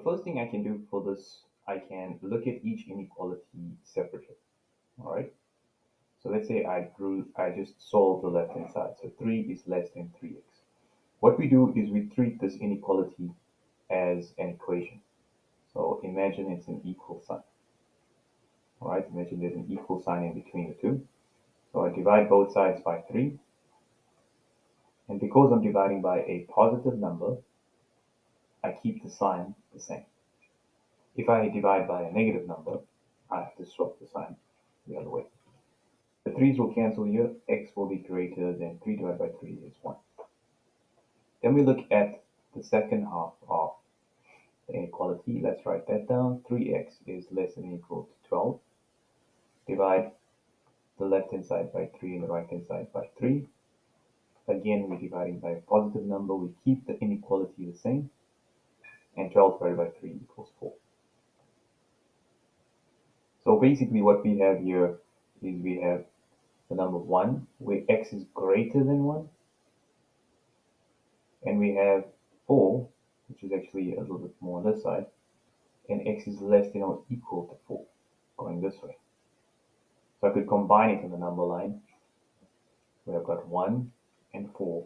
first thing I can do for this, I can look at each inequality separately. All right. So let's say I just solve the left hand side. So 3 is less than 3x. What we do is we treat this inequality as an equation. So imagine it's an equal sign. All right. Imagine there's an equal sign in between the two. So I divide both sides by 3. And because I'm dividing by a positive number, I keep the sign the same. If I divide by a negative number, I have to swap the sign the other way. The 3's will cancel here. X will be greater than 3 divided by 3 is 1. Then we look at the second half of the inequality. Let's write that down. 3x is less than or equal to 12. Divide the left-hand side by 3 and the right-hand side by 3. Again, we're dividing by a positive number. We keep the inequality the same. And 12 divided by 3 equals 4. So basically what we have here is we have the number 1 where x is greater than 1. And we have 4, which is actually a little bit more on this side, and x is less than or equal to 4, going this way. So I could combine it on the number line, where I've got 1 and 4.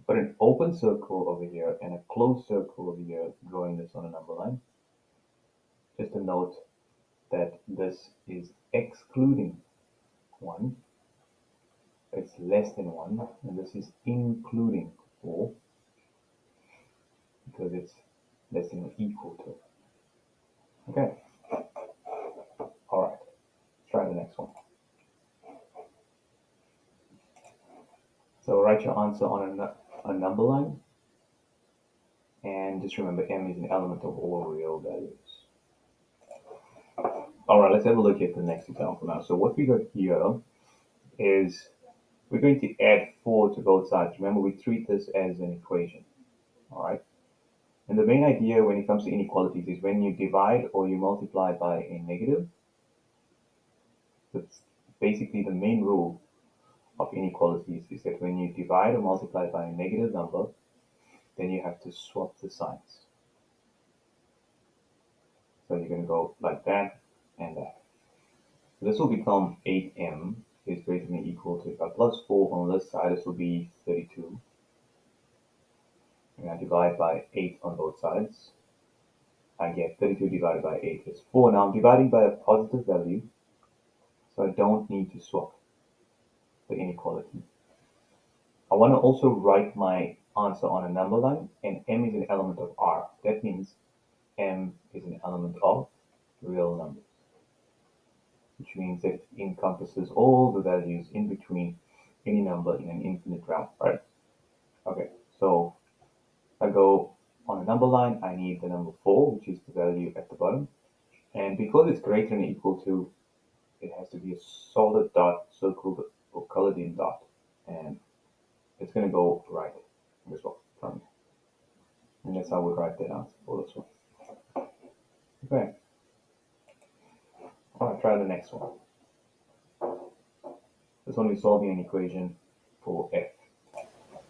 Put an open circle over here and a closed circle over here, drawing this on a number line. Just a note that this is excluding 1, it's less than 1, and this is including 4, because it's less than or equal to. Okay. All right. Let's try the next one. So write your answer on a number line. And just remember, m is an element of all real values. All right, let's have a look at the next example now. So what we got here is we're going to add 4 to both sides. Remember, we treat this as an equation. All right. And the main idea when it comes to inequalities is when you divide or you multiply by a negative, that's basically the main rule of inequalities is that when you divide or multiply by a negative number, then you have to swap the signs. So you're going to go like that and that. So this will become 8m is greater than or equal to, if I plus 4 on this side, this will be 32. And I divide by 8 on both sides. I get 32 divided by 8 is 4. Now I'm dividing by a positive value, so I don't need to swap the inequality. I want to also write my answer on a number line, and m is an element of R. That means m is an element of real numbers, which means it encompasses all the values in between any number in an infinite realm, right? Okay, so I go on a number line, I need the number 4, which is the value at the bottom. And because it's greater than or equal to, it has to be a solid dot, circled or colored in dot. And it's going to go right as well from here. And that's how we write that answer for this one. Okay. All right, try the next one. This one we're solving an equation for f.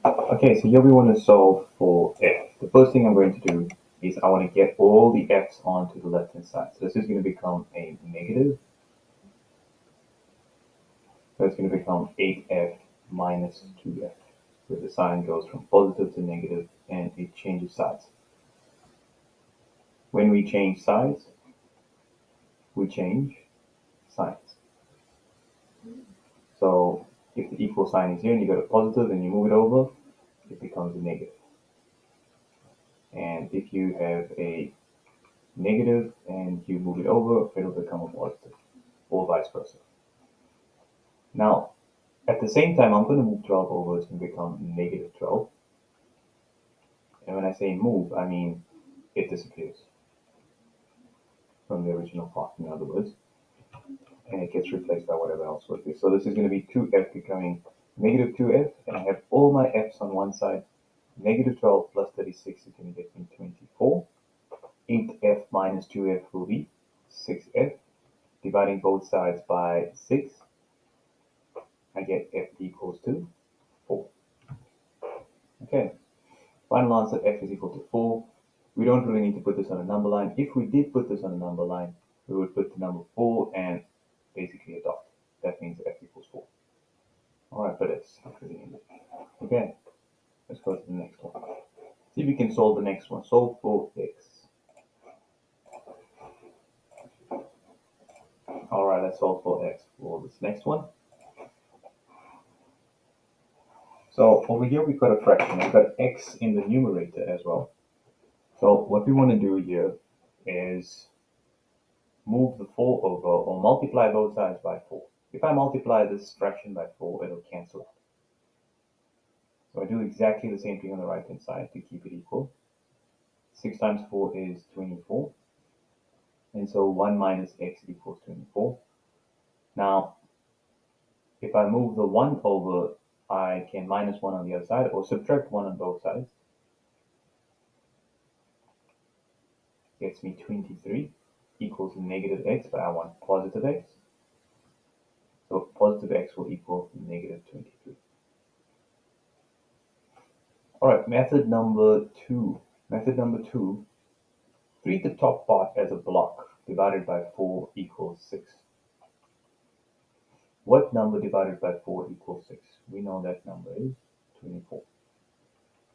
Okay, so here we want to solve for f. The first thing I'm going to do is I want to get all the f's onto the left-hand side. So this is going to become a negative. So it's going to become 8f minus 2f, where the sign goes from positive to negative and it changes sides. When we change sides, we change signs. So if the equal sign is here and you got a positive and you move it over, it becomes a negative. And if you have a negative and you move it over, it'll become a positive, or vice versa. Now, at the same time, I'm going to move 12 over, it's going to become negative 12. And when I say move, I mean it disappears from the original part, in other words, and it gets replaced by whatever else was there. So this is going to be 2f becoming negative 2f, and I have all my f's on one side. Negative 12 plus 36 is going to get me 24. 8f minus 2f will be 6f. Dividing both sides by 6, I get f equals to 4. Okay, final answer, f is equal to 4. We don't really need to put this on a number line. If we did put this on a number line, we would put the number 4 and basically a dot. That means x equals 4. Alright, but it's not really needed. Okay, let's go to the next one. See if we can solve the next one. Solve for x. Alright, let's solve for x for this next one. So over here we've got a fraction. We've got x in the numerator as well. So what we want to do here is move the 4 over or multiply both sides by 4. If I multiply this fraction by 4, it'll cancel out. So I do exactly the same thing on the right hand side to keep it equal. 6 times 4 is 24. And so 1 minus x equals 24. Now, if I move the 1 over, I can minus 1 on the other side or subtract 1 on both sides. Gets me 23 equals negative x, but I want positive x. So positive x will equal negative 23. Alright, method number 2. Method number 2, treat the top part as a block divided by 4 equals 6. What number divided by 4 equals 6? We know that number is 24.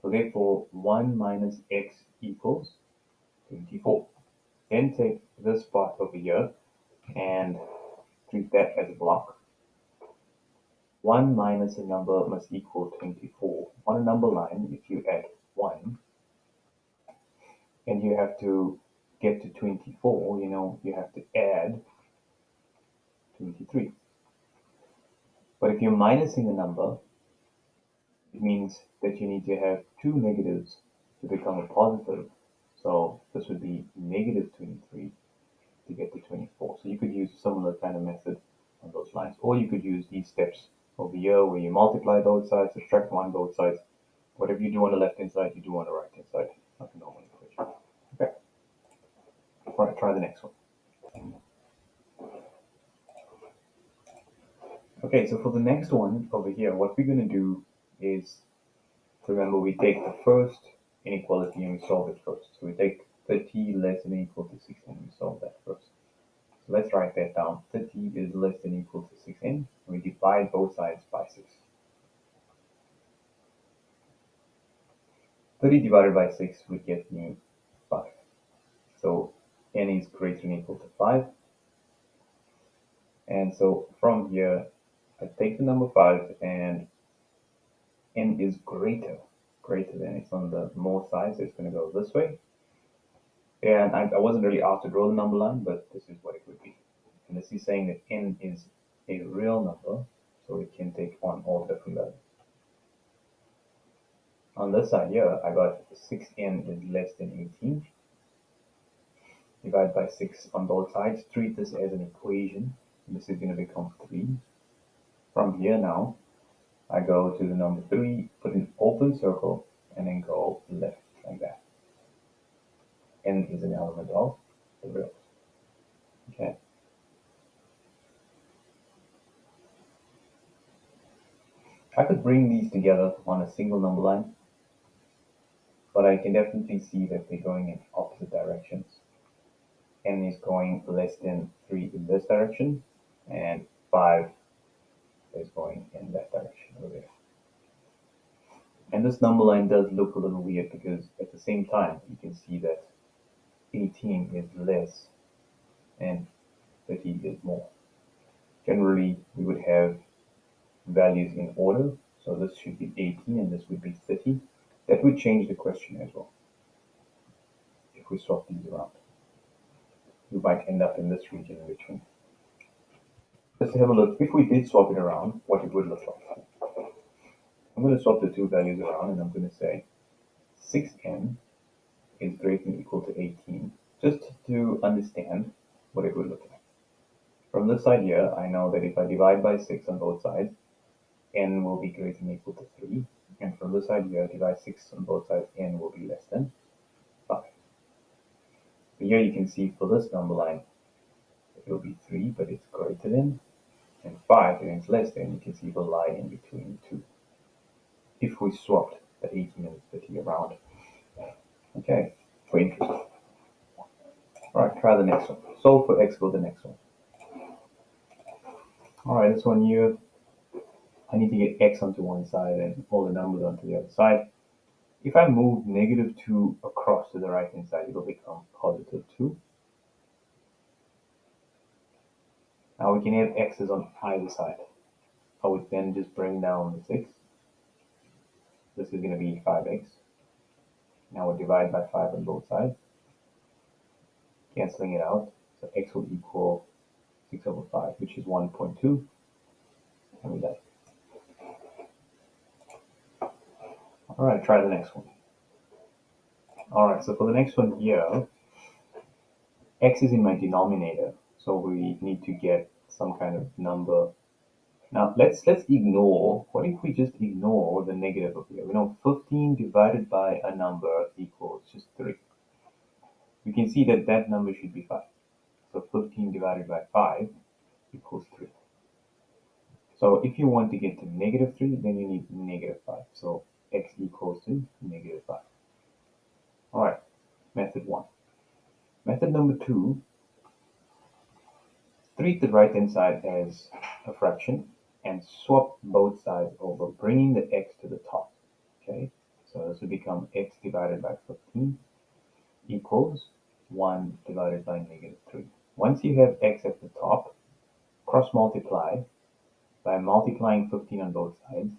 So therefore, 1 minus x equals 24. Then take this part over here and treat that as a block. 1 minus a number must equal 24. On a number line, if you add 1, and you have to get to 24, you have to add 23. But if you're minusing a number, it means that you need to have two negatives to become a positive. So this would be negative 23 to get to 24. So you could use a similar kind of method on those lines. Or you could use these steps over here where you multiply both sides, subtract 1 both sides. Whatever you do on the left-hand side, you do on the right-hand side, like a normal equation. Okay. All right, try the next one. Okay, so for the next one over here, what we're going to do is, remember, we take the first inequality and we solve it first. So we take 30 less than or equal to 16 and we solve that first. So let's write that down. 30 is less than or equal to 16 and we divide both sides by 6. 30 divided by 6 would get me 5. So n is greater than or equal to 5. And so from here, I take the number 5 and n is greater than, it's on the more side, so it's going to go this way. And I wasn't really asked to draw the number line, but this is what it would be. And this is saying that n is a real number, so it can take on all different values. On this side here, I got 6n is less than 18. Divide by 6 on both sides. Treat this as an equation. This is going to become 3. From here now, I go to the number 3, put an open circle, and then go left like that. N is an element of the reals. Okay. I could bring these together on a single number line, but I can definitely see that they're going in opposite directions. N is going less than 3 in this direction, and 5 is going in that direction over there. And this number line does look a little weird because at the same time, you can see that 18 is less and 30 is more. Generally, we would have values in order. So this should be 18 and this would be 30. That would change the question as well. If we swap these around, we might end up in this region in between. Let's have a look. If we did swap it around, what it would look like. I'm going to swap the two values around and I'm going to say 6n is greater than or equal to 18, just to understand what it would look like. From this side here, I know that if I divide by 6 on both sides, n will be greater than or equal to 3. And from this side here, divide 6 on both sides, n will be less than 5. So here you can see for this number line, it will be 3, but it's greater than, and 5, and it's less than. You can see the line in between 2. If we swapped the 18 and 30 around. Okay, for interest. All right, try the next one. Solve for x for the next one. All right, this one here, I need to get x onto one side and all the numbers onto the other side. If I move -2 across to the right-hand side, it'll become +2. Now we can have x's on either side. I would then just bring down the 6. This is going to be 5x. Now we'll divide by 5 on both sides, canceling it out. So x will equal 6/5, which is 1.2, and we're done. All right, try the next one. All right, so for the next one here, x is in my denominator, so we need to get some kind of number. Now let's ignore. What if we just ignore the negative over here? We know 15 divided by a number equals just 3. We can see that that number should be 5. So 15 divided by 5 equals 3. So if you want to get to -3, then you need -5. So x equals to -5. All right, method 1. Method number 2, treat the right-hand side as a fraction and swap both sides over, bringing the x to the top. Okay, so this will become x divided by 15 equals 1 divided by -3. Once you have x at the top, cross multiply by multiplying 15 on both sides.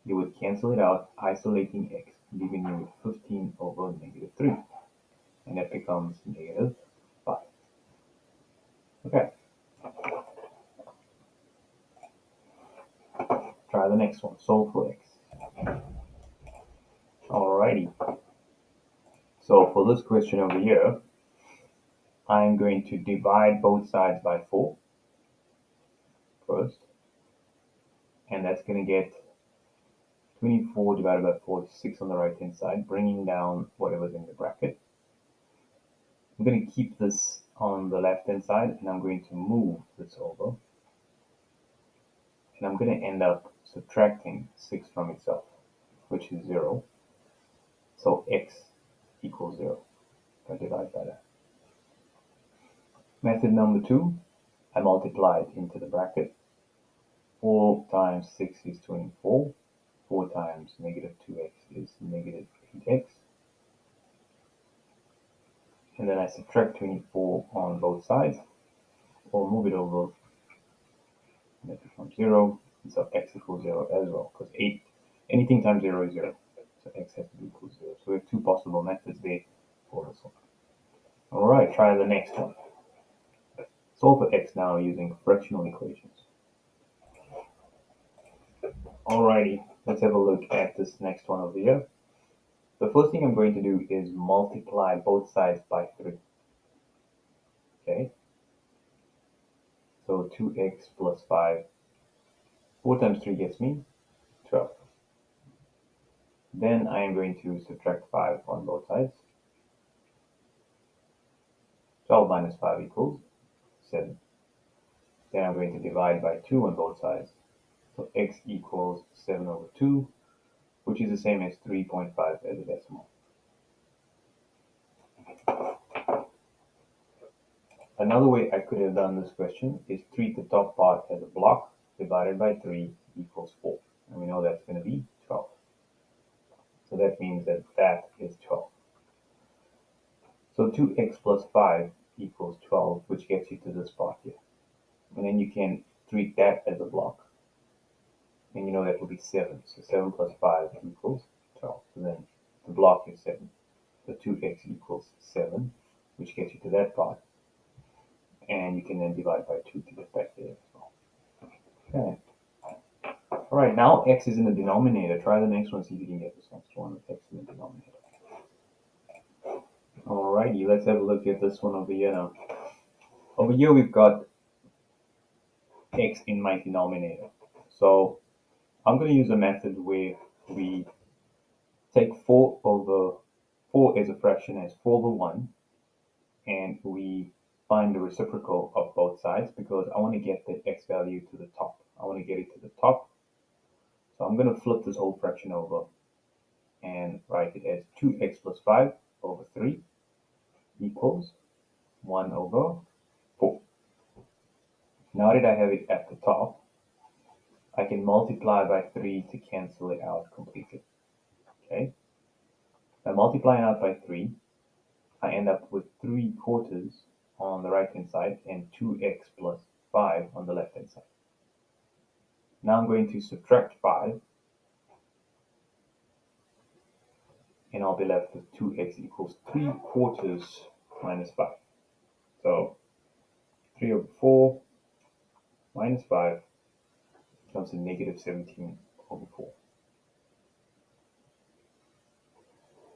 You would cancel it out, isolating x, leaving you with 15 over -3. And that becomes -5. Okay, try the next one. Solve for x. Alrighty. So for this question over here, I'm going to divide both sides by 4 first. And that's going to get 24 divided by 4 is 6 on the right hand side, bringing down whatever's in the bracket. I'm going to keep this on the left hand side, and I'm going to move this over. And I'm going to end up subtracting 6 from itself, which is 0. So x equals 0. I divide by that. Method number 2, I multiply it into the bracket. 4 times 6 is 24. 4 times -2x is -8x. And then I subtract 24 on both sides, or move it over, and that becomes 0. And so x equals 0 as well, because 8, anything times 0 is 0. So x has to be equal to 0. So we have 2 possible methods there for this one. All right, try the next one. Solve for x now using fractional equations. Alrighty, let's have a look at this next one over here. The first thing I'm going to do is multiply both sides by 3. Okay, so 2x plus 5. 4 times 3 gets me 12. Then I am going to subtract 5 on both sides. 12 minus 5 equals 7. Then I'm going to divide by 2 on both sides. So x equals 7/2, which is the same as 3.5 as a decimal. Another way I could have done this question is treat the top part as a block divided by 3 equals 4. And we know that's going to be 12. So that means that that is 12. So 2x plus 5 equals 12, which gets you to this part here. And then you can treat that as a block. And you know that will be 7. So 7 plus 5 equals 12. So then the block is 7. So 2x equals 7, which gets you to that part. And you can then divide by 2 to get back there as well. Okay. Alright, now x is in the denominator. Try the next one, see if you can get this next one with x in the denominator. Alrighty, let's have a look at this one over here now. Over here we've got x in my denominator. So I'm going to use a method where we take 4 as a fraction as 4/1, and we find the reciprocal of both sides because I want to get the x value to the top. I want to get it to the top. So I'm going to flip this whole fraction over. and write it as 2x plus 5 over 3 equals 1 over 4. Now that I have it at the top, I can multiply by 3 to cancel it out completely. Okay? By multiplying out by 3, I end up with 3/4 on the right-hand side and 2x plus 5 on the left-hand side. Now I'm going to subtract 5, and I'll be left with 2x equals 3/4 minus 5. So 3 over 4 minus 5 comes to negative 17 over 4.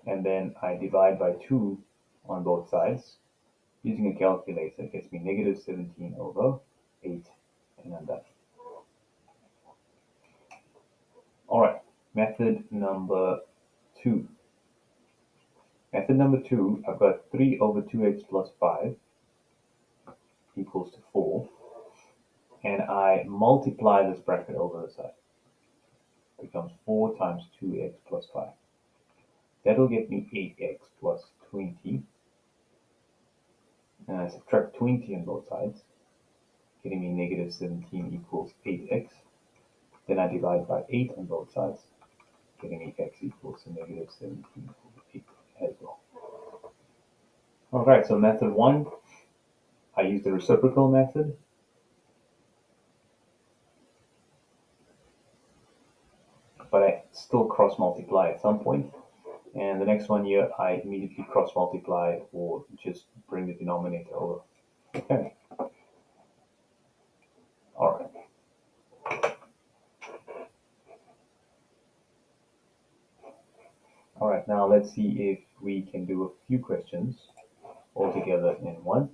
And then I divide by 2 on both sides. Using a calculator, it gets me negative 17 over 8, and I'm done. All right, method number 2. Method number 2, I've got 3 over 2x plus 5 equals to 4, and I multiply this bracket over the side. It becomes 4 times 2x plus 5. That'll get me 8x plus 20, and I subtract 20 on both sides, getting me negative 17 equals 8x. Then I divide by 8 on both sides, getting me x equals to negative 17 over 8 as well. Alright, so method 1, I use the reciprocal method. But I still cross multiply at some point. And the next one here, I immediately cross multiply or just bring the denominator over. Okay. All right. All right, now let's see if we can do a few questions all together in one.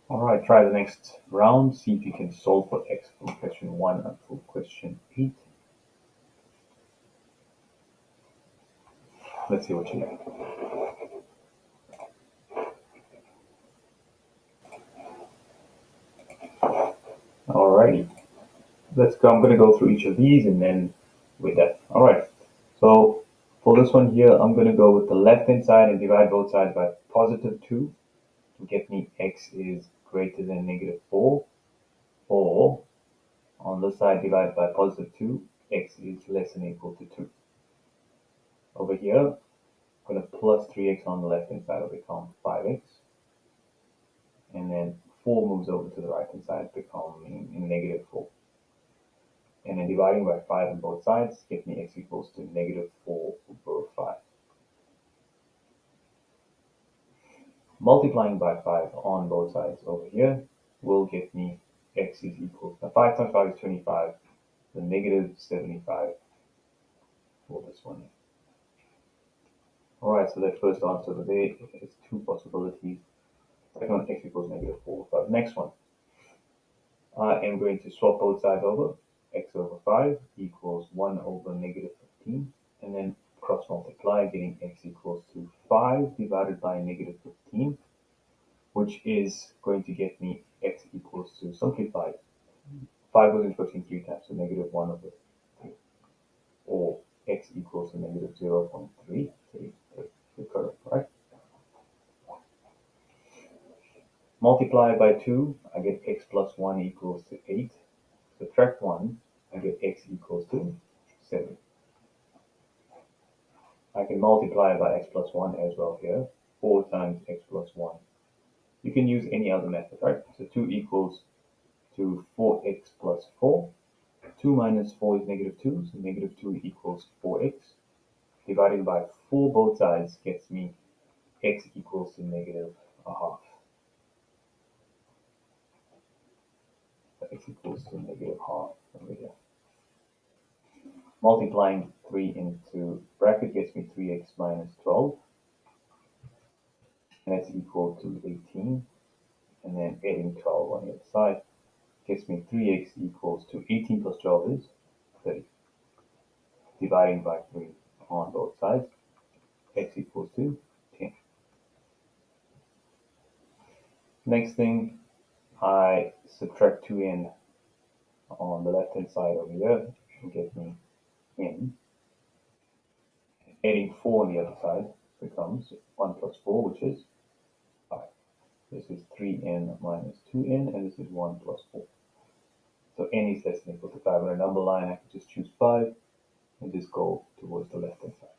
All right, try the next round. See if you can solve for x from question 1 until question 8. Let's see what you get. Alrighty, let's go. I'm going to go through each of these and then we're done. Alright, so for this one here, I'm going to go with the left-hand side and divide both sides by positive 2 to get me x is greater than negative 4, or on this side divide by positive 2, x is less than or equal to 2. Over here, I'm going to plus 3x on the left-hand side will become 5x, and then 4 moves over to the right-hand side, becoming negative 4. And then dividing by 5 on both sides gives me x equals to negative 4 over 5. Multiplying by 5 on both sides over here will get me x is equal to 5 times 5 is 25, so negative 75 for this one. Alright, so that first answer over there is 2 possibilities. Second one, x equals negative 4 over 5. Next one, I am going to swap both sides over. X over 5 equals 1 over negative 15, and then cross multiply, getting x equals to 5 divided by negative 15, which is going to get me x equals to simplified. 5 goes into 15 3 times, so negative 1 over 3, or x equals to negative 0.333. You're correct, right? Multiply by 2, I get x plus 1 equals to 8. Subtract 1, I get x equals to 7. I can multiply by x plus 1 as well here. 4 times x plus 1. You can use any other method, right? So 2 equals to 4x plus 4. 2 minus 4 is negative 2, so negative 2 equals 4x. Dividing by 4 both sides gets me x equals to negative a half. So x equals to negative half over here. Multiplying 3 into bracket gets me 3x minus 12. And that's equal to 18. And then adding 12 on the other side gets me 3x equals to 18 plus 12 is 30. Dividing by 3 on both sides, x equals to 10. Next thing, I subtract 2n on the left hand side over here and get me n, adding 4 on the other side becomes 1 plus 4, which is 5. This is 3n minus 2n, and this is 1 plus 4. So n is less than or equal to 5. On a number line, I can just choose 5 and just go towards the left-hand side.